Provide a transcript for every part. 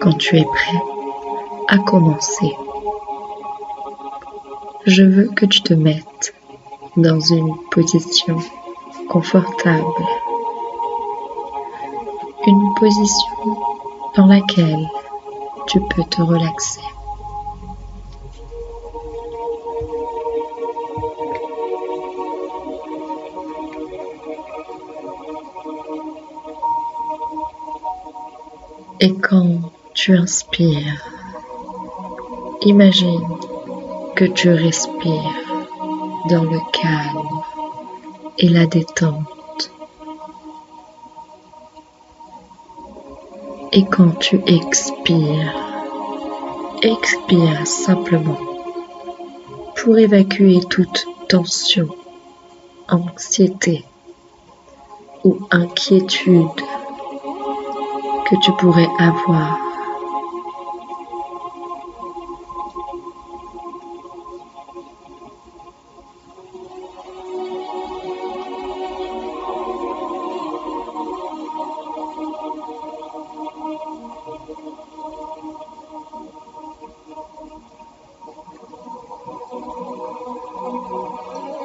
Quand tu es prêt à commencer, je veux que tu te mettes dans une position confortable, une position dans laquelle tu peux te relaxer. Et quand tu inspires, imagine que tu respires dans le calme et la détente. Et quand tu expires, expire simplement pour évacuer toute tension, anxiété ou inquiétude que tu pourrais avoir.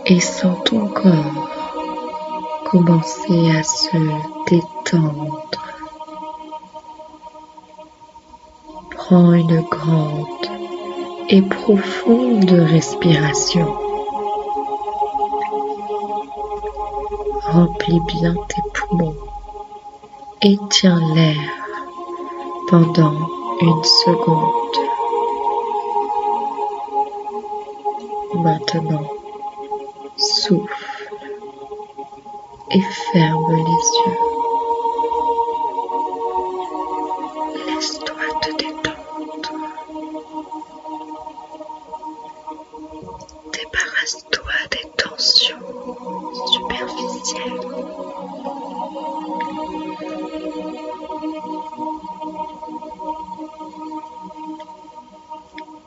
Et sens ton corps commencer à se détendre. Prends une grande et profonde respiration. Remplis bien tes poumons et tiens l'air pendant 1 seconde. Maintenant, souffle et ferme les yeux. Laisse-toi te détendre. Débarrasse-toi des tensions superficielles.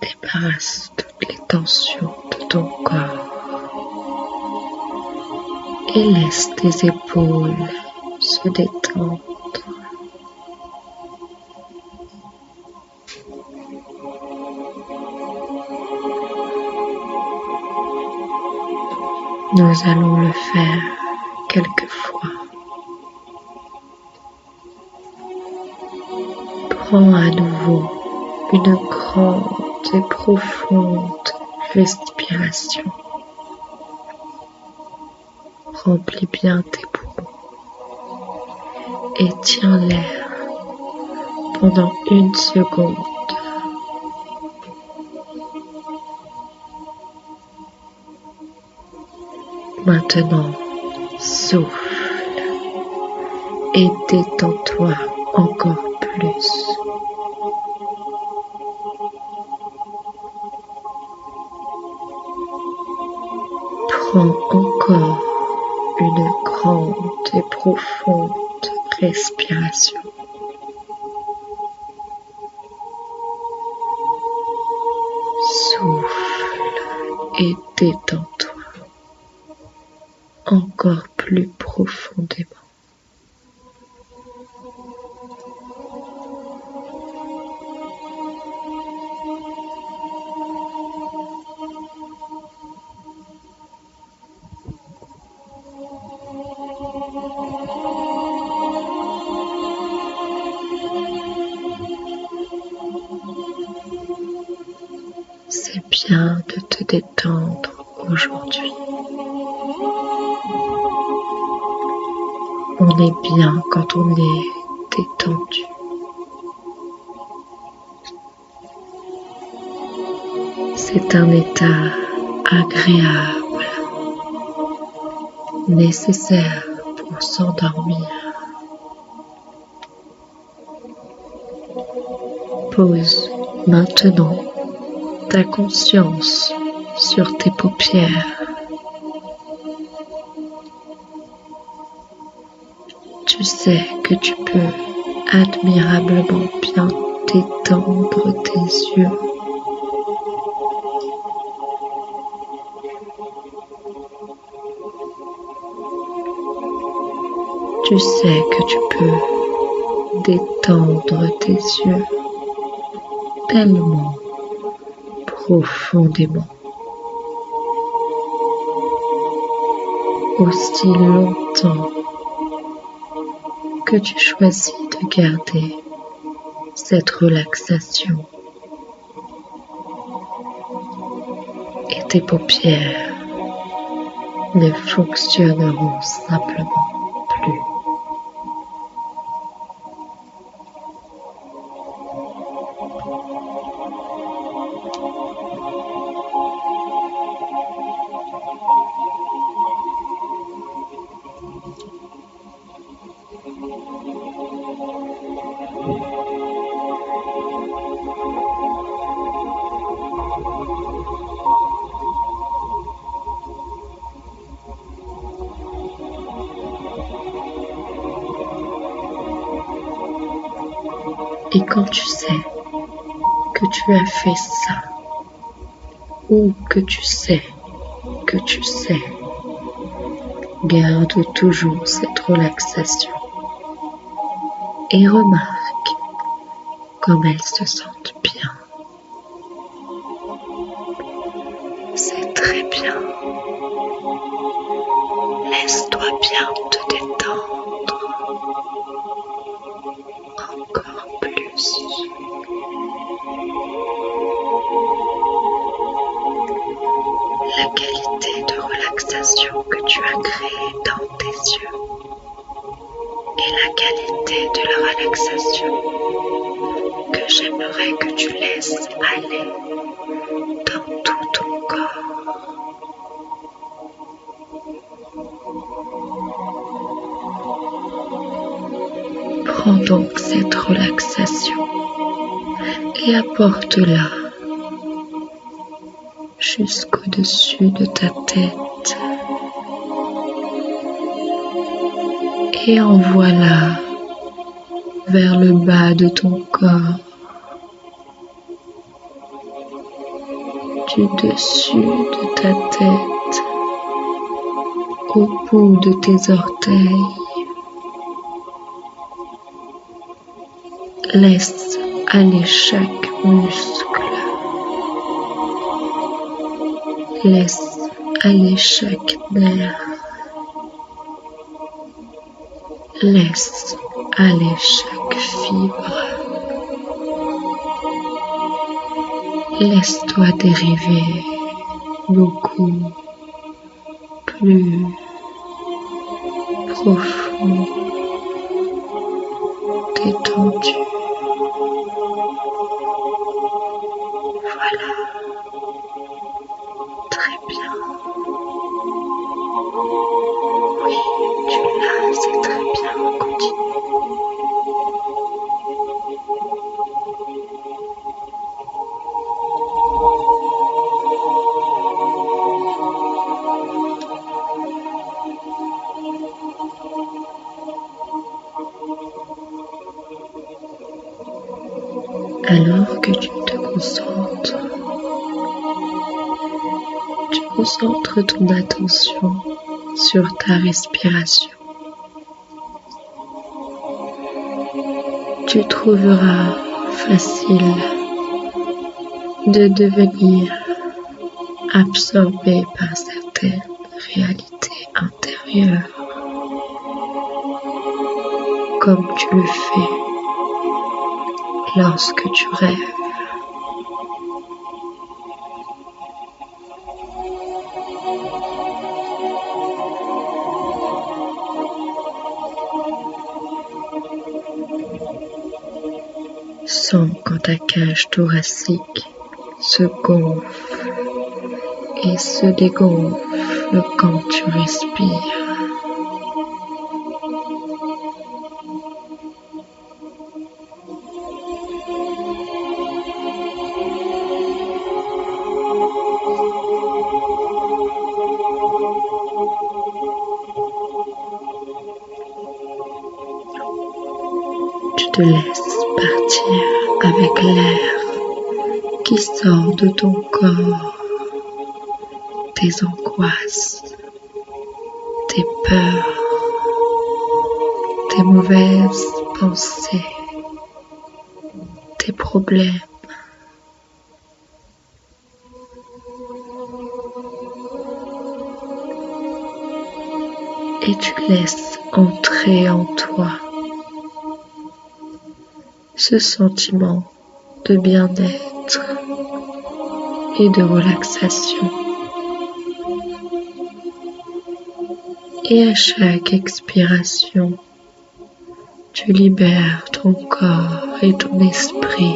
Débarrasse toutes les tensions de ton corps et laisse tes épaules se détendre. Nous allons le faire quelques fois. Prends à nouveau une grande et profonde respiration. Remplis bien tes poumons et tiens l'air pendant 1 seconde. Maintenant, souffle et détends-toi encore plus. Prends encore une grande et profonde respiration. Souffle et détends-toi encore plus profondément. C'est bien de te détendre aujourd'hui. On est bien quand on est détendu. C'est un état agréable, nécessaire pour s'endormir. Pose maintenant ta conscience sur tes paupières. Tu sais que tu peux admirablement bien détendre tes yeux. Tu sais que tu peux détendre tes yeux tellement profondément, aussi longtemps que tu choisis de garder cette relaxation et tes paupières ne fonctionneront simplement plus. Et quand tu sais que tu as fait ça, ou que tu sais, garde toujours cette relaxation et remarque comme elles se sentent bien. C'est très bien. Laisse-toi bien te détendre encore plus. La qualité de relaxation que tu as créée dans tes yeux et la qualité de la relaxation que j'aimerais que tu laisses aller dans tout ton corps. Prends donc cette relaxation et apporte-la jusqu'au-dessus de ta tête et envoie-la vers le bas de ton corps, du dessus de ta tête au bout de tes orteils. Laisse aller chaque muscle. Laisse aller chaque nerf. Laisse aller chaque fibre. Laisse-toi dériver beaucoup plus profond, détendu. Voilà, très bien. Oui, tu l'as, c'est très bien, continue. Alors que tu te concentres, tu concentres ton attention sur ta respiration. Tu trouveras facile de devenir absorbé par certaines réalités intérieures, comme tu le fais lorsque tu rêves. Sens quand ta cage thoracique se gonfle et se dégonfle quand tu respires. Tu te laisses partir avec l'air qui sort de ton corps, tes angoisses, tes peurs, tes mauvaises pensées, tes problèmes, Laisse entrer en toi ce sentiment de bien-être et de relaxation. Et à chaque expiration, tu libères ton corps et ton esprit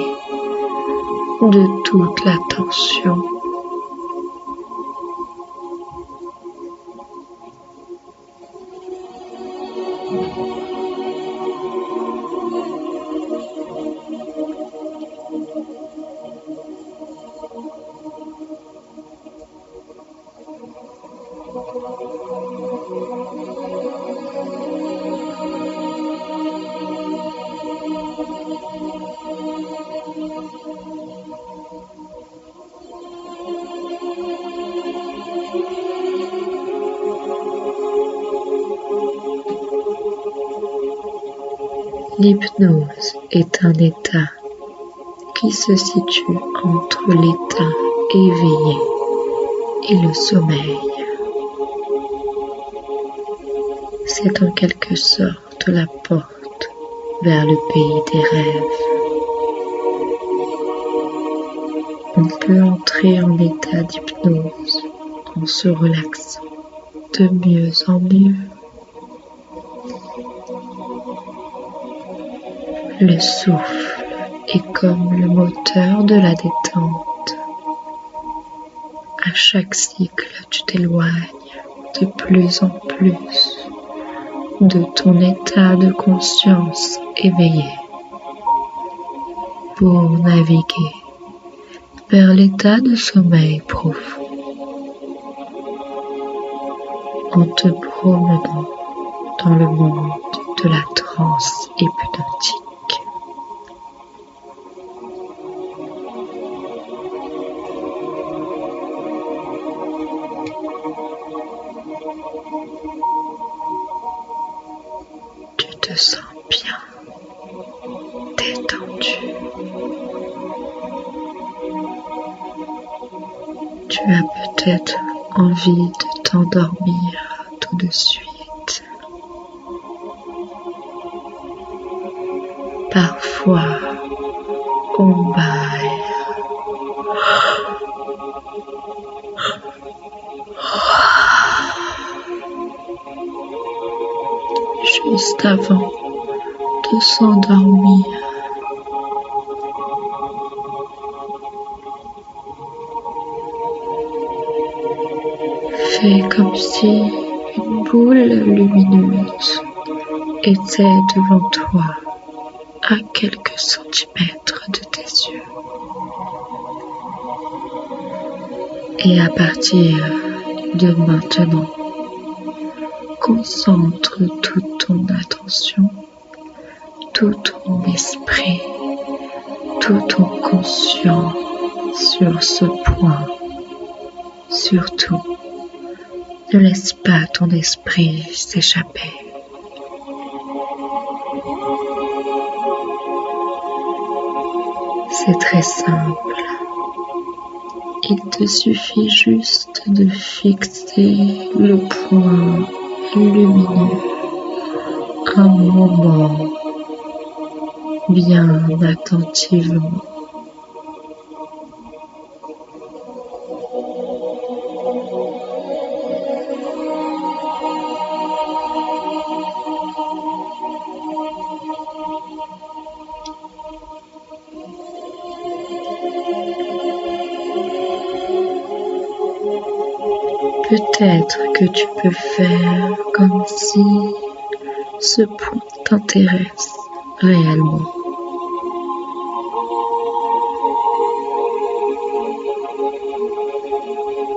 de toute la tension. L'hypnose est un état qui se situe entre l'état éveillé et le sommeil. C'est en quelque sorte la porte vers le pays des rêves. On peut entrer en état d'hypnose en se relaxant de mieux en mieux. Le souffle est comme le moteur de la détente. À chaque cycle, tu t'éloignes de plus en plus de ton état de conscience éveillé pour naviguer vers l'état de sommeil profond en te promenant dans le monde de la transe hypnotique. Tu te sens bien détendu. Tu as peut-être envie de t'endormir tout de suite. Parfois, on baille. Juste avant de s'endormir. Fais comme si une boule lumineuse était devant toi à quelques centimètres de tes yeux. Et à partir de maintenant, concentre toute ton attention, tout ton esprit, tout ton conscient sur ce point. Surtout, ne laisse pas ton esprit s'échapper. C'est très simple. Il te suffit juste de fixer le point lumineux un moment bien attentivement. Peut-être que tu peux faire comme si ce point t'intéresse réellement.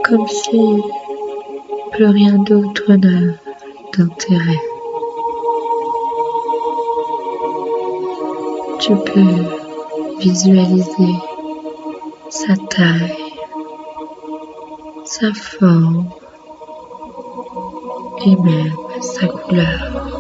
Comme si plus rien d'autre n'a d'intérêt. Tu peux visualiser sa taille, sa forme et même sa couleur.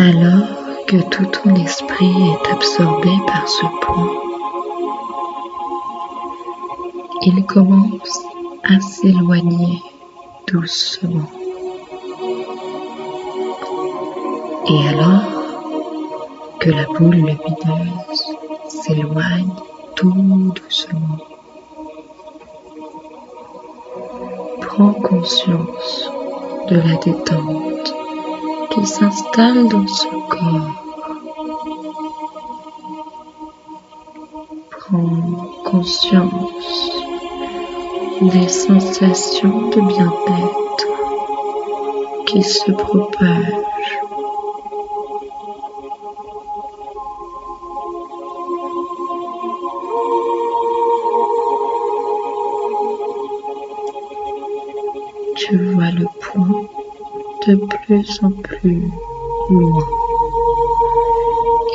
Alors que tout ton esprit est absorbé par ce point, il commence à s'éloigner doucement. Et alors que la boule lumineuse s'éloigne tout doucement, prends conscience de la détente qui s'installe dans ce corps. Prends conscience des sensations de bien-être qui se propagent. Tu vois le point de plus en plus loin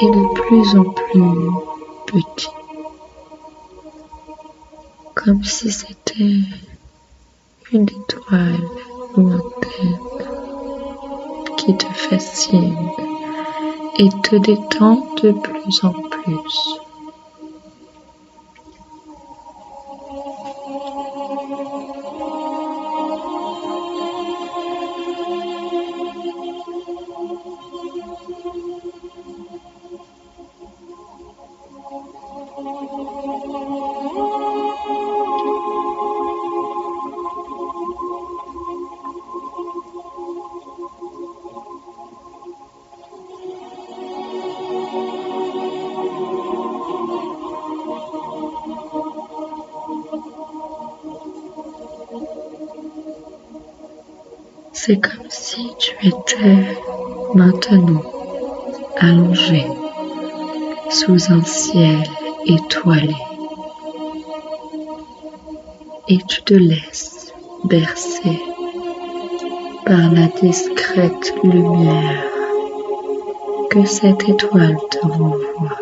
et de plus en plus petit, comme si c'était une étoile lointaine qui te fascine et te détend de plus en plus. C'est comme si tu étais maintenant allongé sous un ciel étoilé et tu te laisses bercer par la discrète lumière que cette étoile te renvoie.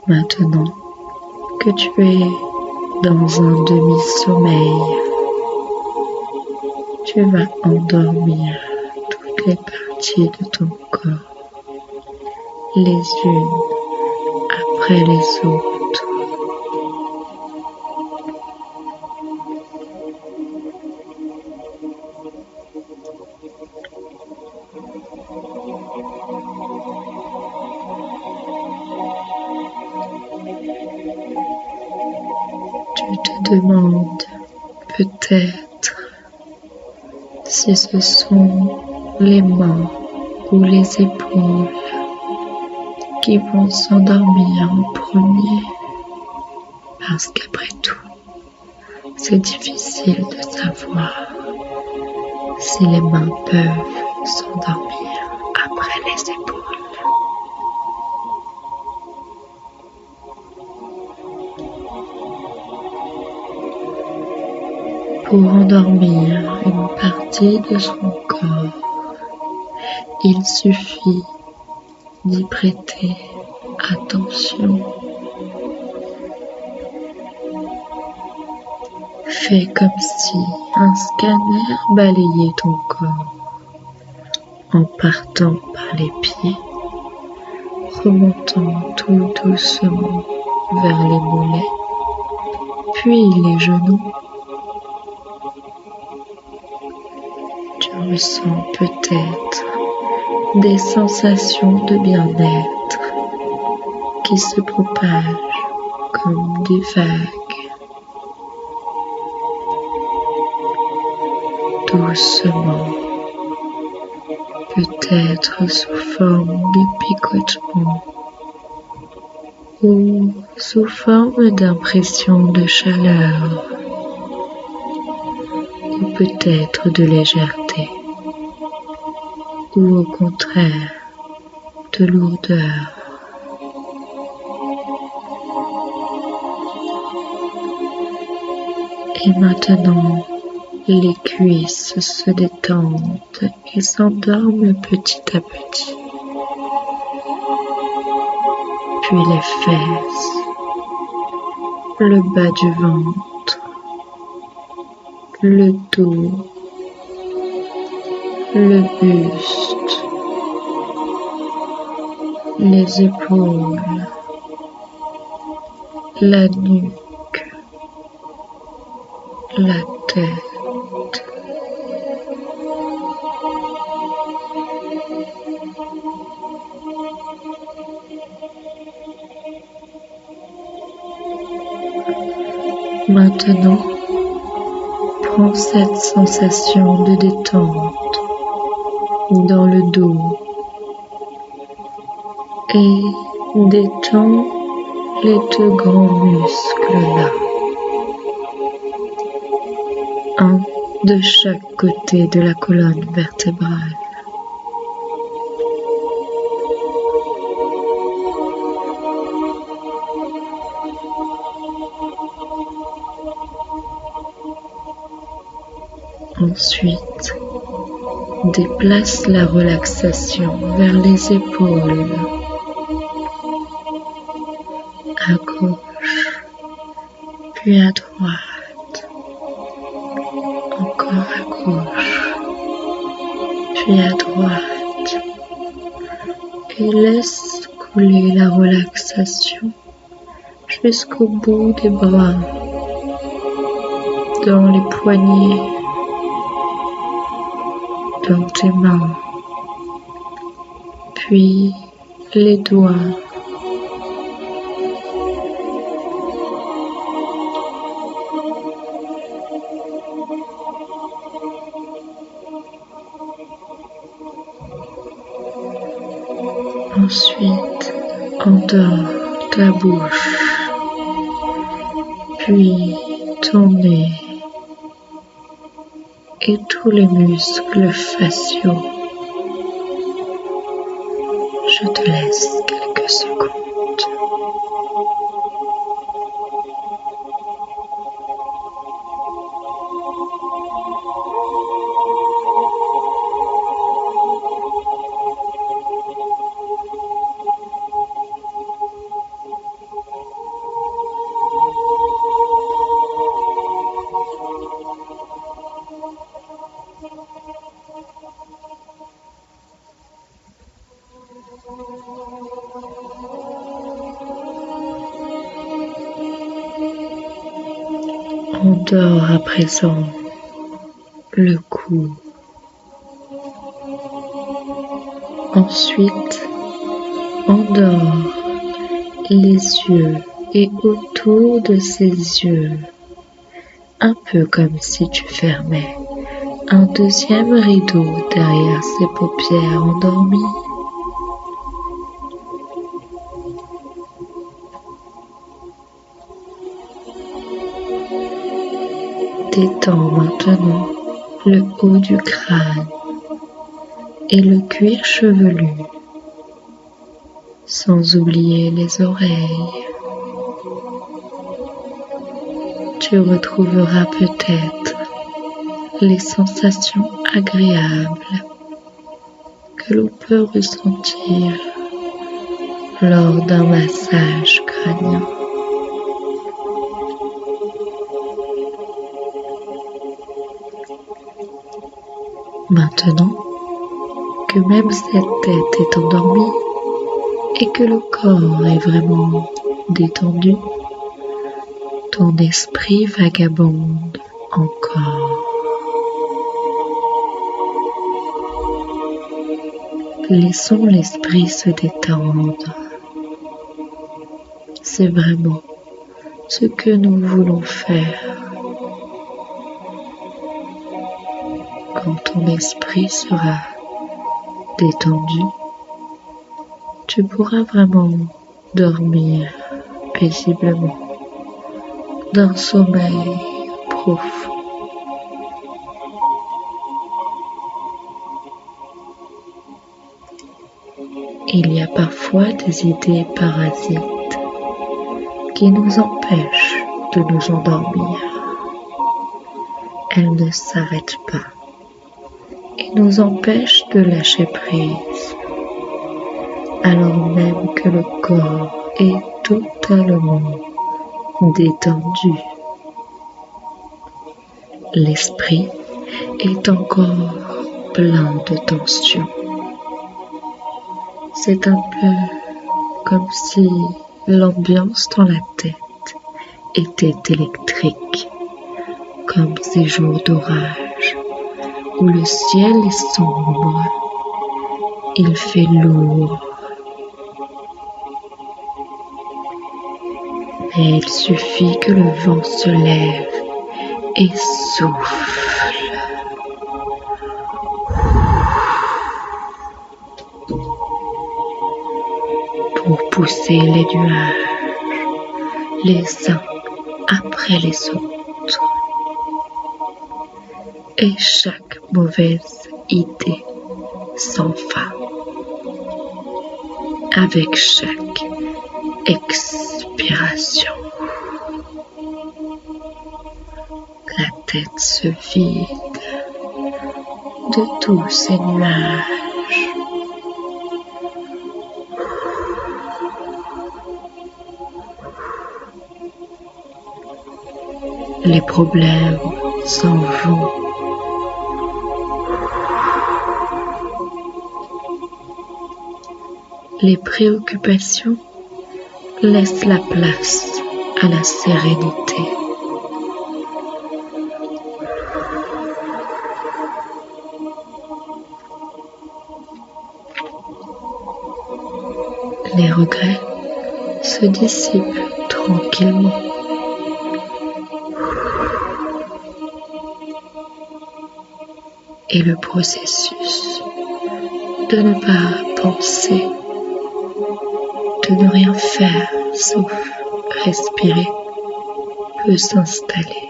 Maintenant que tu es dans un demi-sommeil, tu vas endormir toutes les parties de ton corps, les unes après les autres. Tu te demandes peut-être si ce sont les mains ou les épaules qui vont s'endormir en premier, parce qu'après tout, c'est difficile de savoir si les mains peuvent s'endormir après les épaules. Pour endormir une partie de son corps, il suffit d'y prêter attention. Fais comme si un scanner balayait ton corps en partant par les pieds, remontant tout doucement vers les mollets, puis les genoux. Tu ressens peut-être des sensations de bien-être qui se propagent comme des vagues. Doucement, peut-être sous forme de picotement ou sous forme d'impression de chaleur ou peut-être de légèreté ou au contraire de lourdeur. Et maintenant, les cuisses se détendent et s'endorment petit à petit. Puis les fesses, le bas du ventre, le dos, le buste, les épaules, la nuque, la tête. Maintenant, prends cette sensation de détente dans le dos et détends les deux grands muscles là, un de chaque côté de la colonne vertébrale. Ensuite, déplace la relaxation vers les épaules, à gauche, puis à droite, encore à gauche, puis à droite, et laisse couler la relaxation jusqu'au bout des bras, dans les poignets, dans tes mains, puis les doigts. Ensuite, endors ta bouche, puis ton nez et tous les muscles faciaux. Je te laisse quelques secondes. Endors à présent le cou. Ensuite, endors les yeux et autour de ces yeux, un peu comme si tu fermais un deuxième rideau derrière ces paupières endormies. Détends maintenant le haut du crâne et le cuir chevelu, sans oublier les oreilles. Tu retrouveras peut-être les sensations agréables que l'on peut ressentir lors d'un massage crânien. Maintenant que même cette tête est endormie et que le corps est vraiment détendu, ton esprit vagabonde encore. Laissons l'esprit se détendre. C'est vraiment ce que nous voulons faire. Quand ton esprit sera détendu, tu pourras vraiment dormir paisiblement d'un sommeil profond. Il y a parfois des idées parasites qui nous empêchent de nous endormir. Elles ne s'arrêtent pas et nous empêchent de lâcher prise, alors même que le corps est totalement détendu. L'esprit est encore plein de tension. C'est un peu comme si l'ambiance dans la tête était électrique, comme ces jours d'orage où le ciel est sombre, il fait lourd. Mais il suffit que le vent se lève et souffle. Pour pousser les nuages, les uns après les autres. Et chaque mauvaise idée s'en va. Avec chaque expiration, la tête se vide de tous ces nuages. Les problèmes s'en vont. Les préoccupations laissent la place à la sérénité. Les regrets se dissipent tranquillement. Et le processus de ne pas penser, de ne rien faire sauf respirer peut s'installer.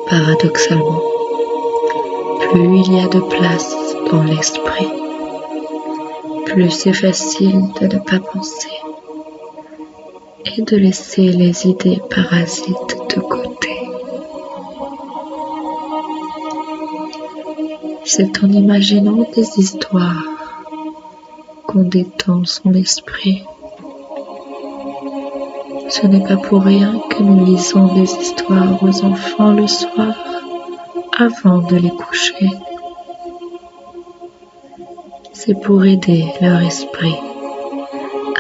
Paradoxalement, plus il y a de place dans l'esprit, plus c'est facile de ne pas penser et de laisser les idées parasites de côté. C'est en imaginant des histoires qu'on détend son esprit. Ce n'est pas pour rien que nous lisons des histoires aux enfants le soir avant de les coucher. C'est pour aider leur esprit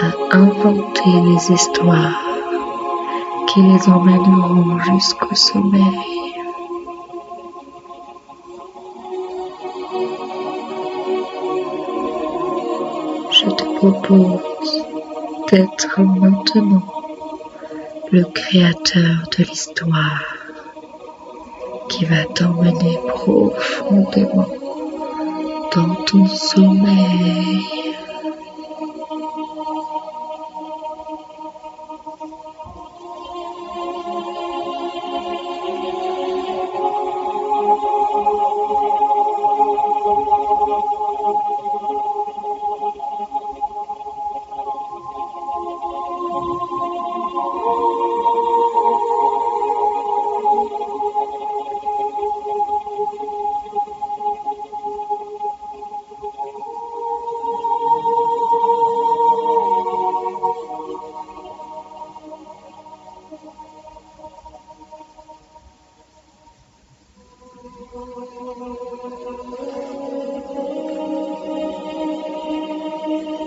à inventer des histoires qui les emmèneront jusqu'au sommeil. Je te propose d'être maintenant le créateur de l'histoire qui va t'emmener profondément dans ton sommeil.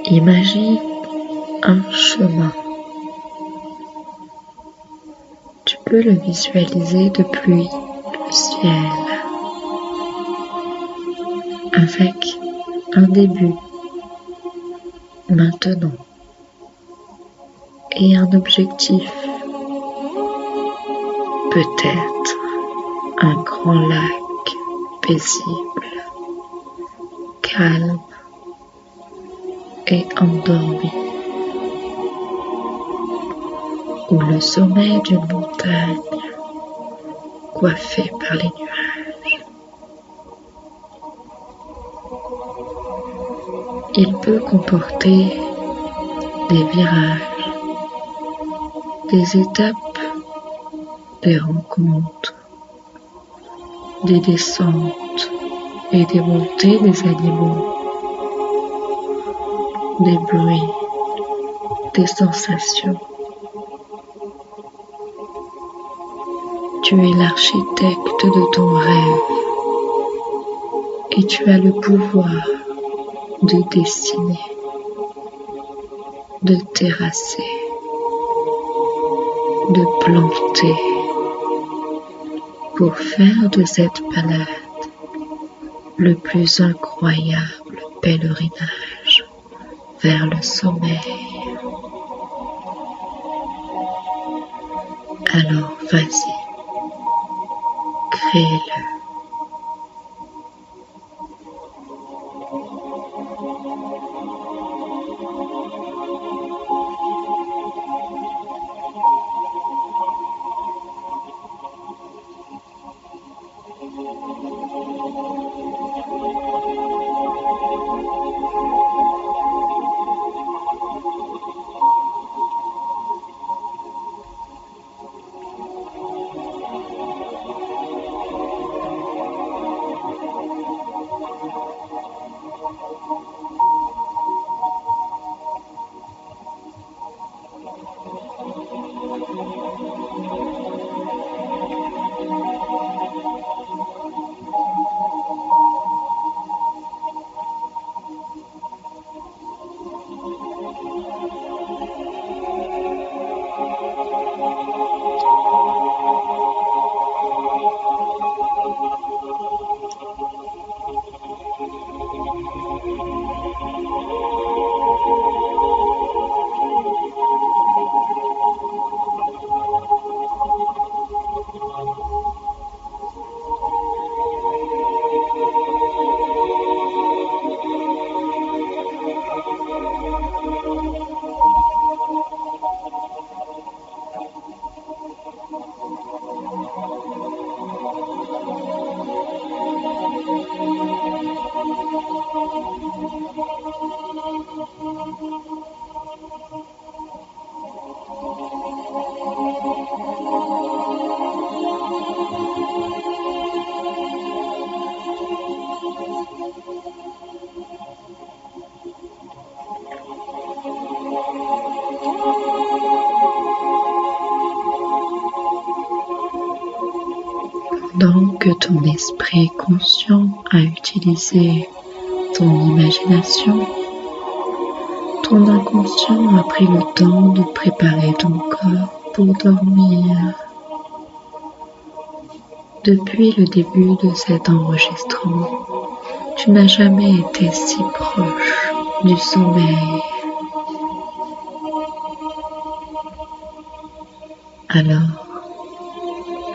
Imagine un chemin. Tu peux le visualiser depuis le ciel, avec un début, maintenant, et un objectif, peut-être un grand lac paisible, calme et endormi, ou le sommet d'une montagne coiffée par les nuages. Il peut comporter des virages, des étapes, des rencontres, des descentes et des montées des animaux, des bruits, des sensations. Tu es l'architecte de ton rêve et tu as le pouvoir de dessiner, de terrasser, de planter pour faire de cette balade le plus incroyable pèlerinage vers le sommeil. Alors vas-y, crée-le. Pendant que ton esprit conscient a utilisé ton imagination, ton inconscient a pris le temps de préparer ton corps pour dormir. Depuis le début de cet enregistrement, tu n'as jamais été si proche du sommeil. Alors,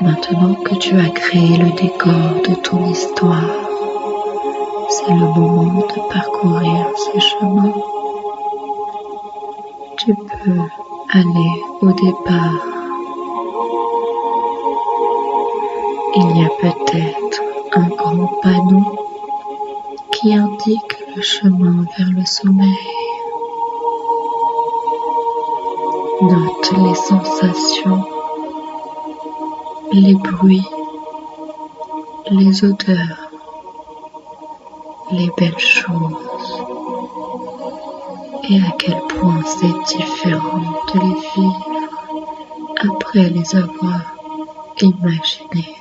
maintenant que tu as créé le décor de ton histoire, c'est le moment de parcourir ces chemins. Tu peux aller au départ. Il y a peut-être un grand panneau qui indique le chemin vers le sommeil. Note les sensations, les bruits, les odeurs, les belles choses et à quel point c'est différent de les vivre après les avoir imaginés.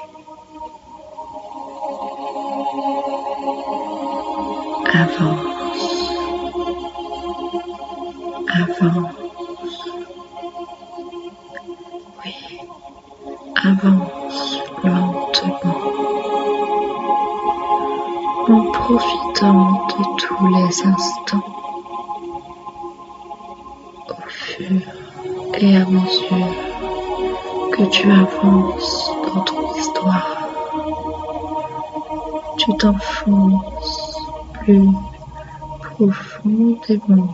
Avance, avance, oui, avance lentement, en profitant de tous les instants, au fur et à mesure que tu avances dans ton histoire. Tu t'enfonces plus profondément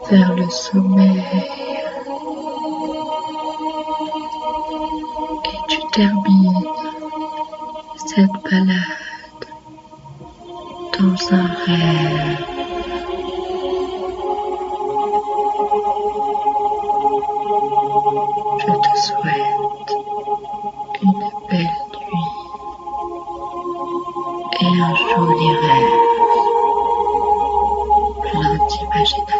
vers le sommeil et tu termines cette balade dans un rêve. Je te souhaite une belle nuit et un joli rêve plein d'imaginations. imagination.